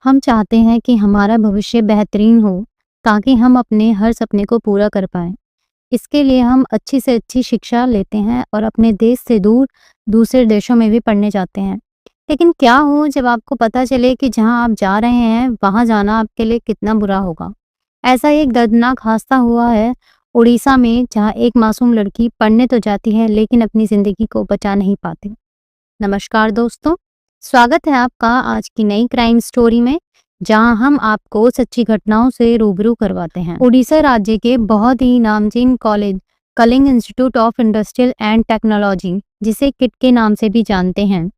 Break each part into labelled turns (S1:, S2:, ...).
S1: हम चाहते हैं कि हमारा भविष्य बेहतरीन हो ताकि हम अपने हर सपने को पूरा कर पाएँ। इसके लिए हम अच्छी से अच्छी शिक्षा लेते हैं और अपने देश से दूर दूसरे देशों में भी पढ़ने जाते हैं। लेकिन क्या हो जब आपको पता चले कि जहाँ आप जा रहे हैं, वहाँ जाना आपके लिए कितना बुरा होगा? ऐसा ही एक दर्दनाक हादसा हुआ है उड़ीसा में, जहाँ एक मासूम लड़की पढ़ने तो जाती है लेकिन अपनी ज़िंदगी को बचा नहीं पाती। नमस्कार दोस्तों, स्वागत है आपका आज की नई क्राइम स्टोरी में, जहां हम आपको सच्ची घटनाओं से रूबरू करवाते हैं। उड़ीसा राज्य के बहुत ही नामचीन college Kalinga Institute of Industrial and Technology, जिसे किट के नाम से भी जानते हैं,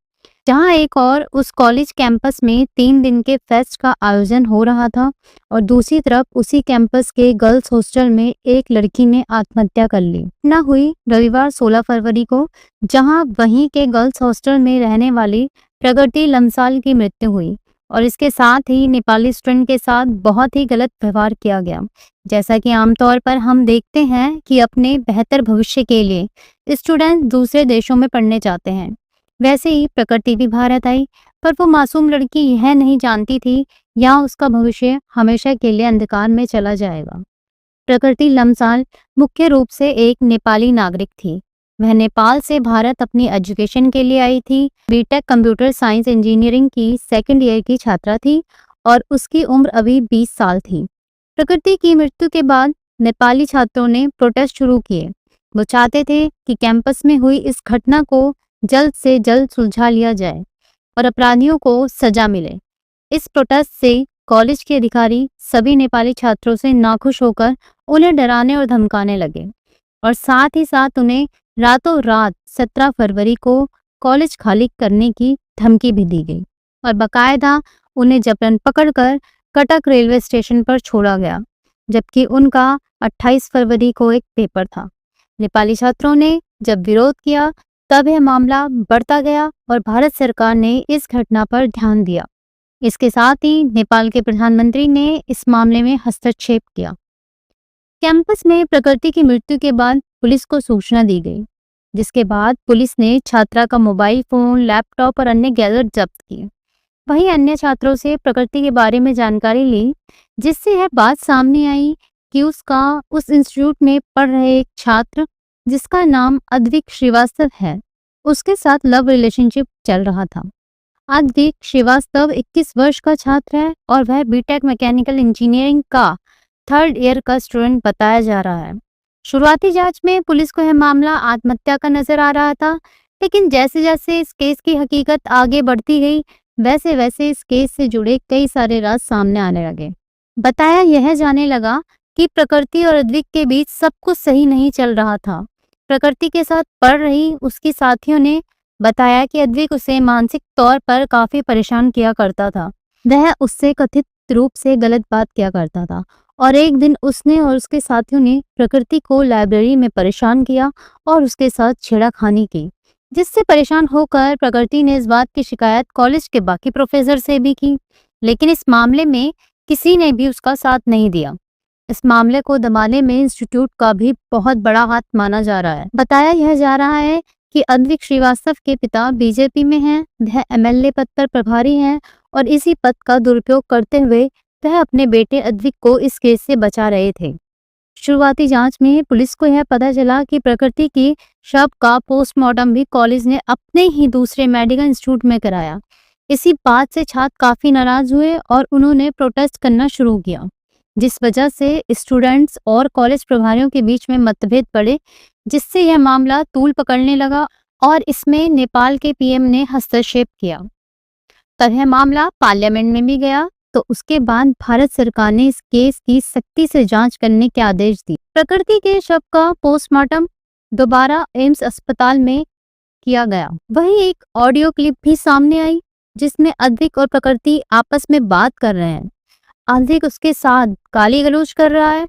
S1: जहां एक और उस कॉलेज कैंपस में 3 दिन के फेस्ट का आयोजन हो रहा था और दूसरी तरफ उसी कैंपस के गर्ल्स हॉस्टल में एक लड़की ने आत्महत्या कर ली। घटना हुई रविवार 16 फरवरी को, जहां वहीं के गर्ल्स हॉस्टल में रहने वाली प्रगति लम्साल की मृत्यु हुई और इसके साथ ही नेपाली स्टूडेंट के साथ बहुत ही गलत व्यवहार किया गया। जैसा कि आमतौर पर हम देखते हैं कि अपने बेहतर भविष्य के लिए स्टूडेंट दूसरे देशों में पढ़ने जाते हैं, वैसे ही प्रकृति भी भारत आई, पर वो मासूम लड़की यह नहीं जानती थी यहाँ उसका भविष्य हमेशा के लिए अंधकार में चला जाएगा। प्रकृति लम्साल मुख्य रूप से एक नेपाली नागरिक थी। वह नेपाल से भारत अपनी एजुकेशन के लिए आई थी। बीटेक कंप्यूटर साइंस इंजीनियरिंग की सेकंड ईयर की छात्रा थी और उसकी उम्र अभी 20 साल थी। प्रकृति की मृत्यु के बाद नेपाली छात्रों ने प्रोटेस्ट शुरू किए। वो चाहते थे कि कैंपस में हुई इस घटना को जल्द से जल्द सुलझा लिया जाए और अपराधियों को सजा मिले। इस प्रोटेस्ट से कॉलेज के अधिकारी सभी नेपाली छात्रों से नाखुश होकर उन्हें डराने और धमकाने लगे और साथ ही साथ उन्हें रातों रात 17 फरवरी को कॉलेज खाली करने की धमकी भी दी गई और बाकायदा उन्हें जबरन पकड़कर कटक रेलवे स्टेशन पर छोड़ा गया, जबकि उनका 28 फरवरी को एक पेपर था। नेपाली छात्रों ने जब विरोध किया तब यह मामला बढ़ता गया और भारत सरकार ने इस घटना पर ध्यान दिया। इसके साथ ही नेपाल के प्रधानमंत्री ने इस मामले में हस्तक्षेप किया। कैंपस में प्रकृति की मृत्यु के बाद पुलिस को सूचना दी गई, जिसके बाद पुलिस ने छात्रा का मोबाइल फोन, लैपटॉप और अन्य गैजेट जब्त किए। वहीं अन्य छात्रों से प्रकृति के बारे में जानकारी ली, जिससे यह बात सामने आई कि उस इंस्टीट्यूट में पढ़ रहे एक छात्र, जिसका नाम अद्विक श्रीवास्तव है, उसके साथ लव रिलेशनशिप चल रहा था। अद्विक श्रीवास्तव 21 वर्ष का छात्र है और वह बीटेक मैकेनिकल इंजीनियरिंग का 3rd ईयर का स्टूडेंट बताया जा रहा है। शुरुआती जांच में पुलिस को यह मामला आत्महत्या का नजर आ रहा था, लेकिन जैसे जैसे इस केस की हकीकत आगे बढ़ती गई, वैसे वैसे इस केस से जुड़े कई सारे राज सामने आने लगे। बताया यह जाने लगा कि प्रकृति और अद्विक के बीच सब कुछ सही नहीं चल रहा था। प्रकृति के साथ पढ़ रही उसकी साथियों ने बताया कि अद्विक उसे मानसिक तौर पर काफी परेशान किया करता था। वह उससे कथित रूप से गलत बात किया करता था और एक दिन उसने और उसके साथियों ने प्रकृति को लाइब्रेरी में परेशान किया और उसके साथ छेड़खानी की, जिससे परेशान होकर प्रकृति ने इस बात की शिकायत कॉलेज के बाकी प्रोफेसर से भी की, लेकिन इस मामले में किसी ने भी उसका साथ नहीं दिया। इस मामले को दबाने में इंस्टीट्यूट का भी बहुत बड़ा हाथ माना जा रहा है। बताया यह जा रहा है कि अद्विक श्रीवास्तव के पिता बीजेपी में हैं, वह एमएलए पद पर प्रभारी हैं और इसी पद का दुरुपयोग करते हुए वह अपने बेटे अद्विक को इस केस से बचा रहे थे। शुरुआती जांच में पुलिस को यह पता चला कि प्रकृति की शव का पोस्टमार्टम भी कॉलेज ने अपने ही दूसरे मेडिकल इंस्टीट्यूट में कराया। इसी बात से छात्र काफी नाराज हुए और उन्होंने प्रोटेस्ट करना शुरू किया, जिस वजह से स्टूडेंट्स और कॉलेज प्रभारियों के बीच में मतभेद बढ़े, जिससे यह मामला तूल पकड़ने लगा और इसमें नेपाल के पीएम ने हस्तक्षेप किया। तब यह मामला पार्लियामेंट में भी गया, तो उसके बाद भारत सरकार ने इस केस की सख्ती से जांच करने के आदेश दिए। प्रकृति के शव का पोस्टमार्टम दोबारा एम्स अस्पताल में किया गया। वहीं एक ऑडियो क्लिप भी सामने आई, जिसमें अद्विक और प्रकृति आपस में बात कर रहे हैं। अद्विक उसके साथ गाली गलौज कर रहा है।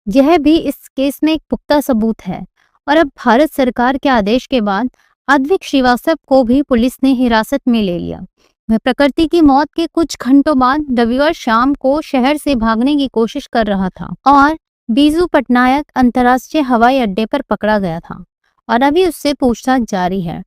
S1: यह भी इस केस में एक पुख्ता सबूत है और अब भारत सरकार के आदेश के बाद अद्विक श्रीवास्तव को भी पुलिस ने हिरासत में ले लिया। वह प्रकृति की मौत के कुछ घंटों बाद रविवार शाम को शहर से भागने की कोशिश कर रहा था और बीजू पटनायक अंतर्राष्ट्रीय हवाई अड्डे पर पकड़ा गया था और अभी उससे पूछताछ जारी है।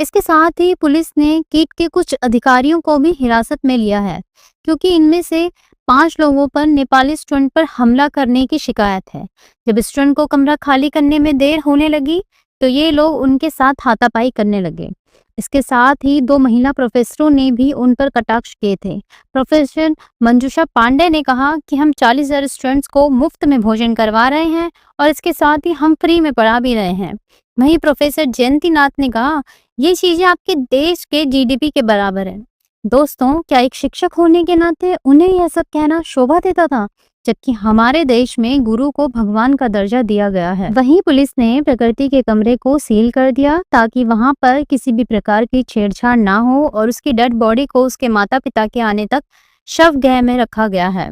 S1: इसके साथ ही पुलिस ने कीट के कुछ अधिकारियों को भी हिरासत में लिया है, क्योंकि इनमें से 5 लोगों पर नेपाली स्टूडेंट पर हमला करने की शिकायत है। जब स्टूडेंट को कमरा खाली करने में देर होने लगी, तो ये लोग उनके साथ हाथापाई करने लगे। इसके साथ ही 2 महिला प्रोफेसरों ने भी उन पर कटाक्ष किए थे। प्रोफेसर मंजूषा पांडे ने कहा कि हम 40,000 स्टूडेंट्स को मुफ्त में भोजन करवा रहे हैं और इसके साथ ही हम फ्री में पढ़ा भी रहे हैं। वहीं प्रोफेसर जयंती नाथ ने कहा, ये चीजें आपके देश के जीडीपी के बराबर है। दोस्तों, क्या एक शिक्षक होने के नाते उन्हें यह सब कहना शोभा देता था, जबकि हमारे देश में गुरु को भगवान का दर्जा दिया गया है। वहीं पुलिस ने प्रकृति के कमरे को सील कर दिया ताकि वहां पर किसी भी प्रकार की छेड़छाड़ ना हो और उसकी डेड बॉडी को उसके माता पिता के आने तक शवगृह में रखा गया है।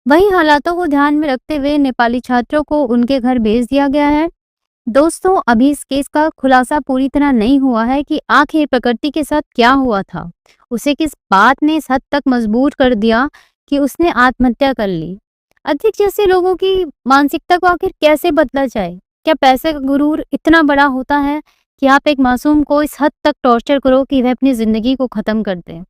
S1: वहीं हालातों को ध्यान में रखते हुए नेपाली छात्रों को उनके घर भेज दिया गया है। दोस्तों, अभी इस केस का खुलासा पूरी तरह नहीं हुआ है कि आखिर प्रकृति के साथ क्या हुआ था। उसे किस बात ने इस हद तक मजबूर कर दिया कि उसने आत्महत्या कर ली। अधिक जैसे लोगों की मानसिकता को आखिर कैसे बदला जाए? क्या पैसे का गुरूर इतना बड़ा होता है कि आप एक मासूम को इस हद तक टॉर्चर करो कि वह अपनी जिंदगी को खत्म कर दे?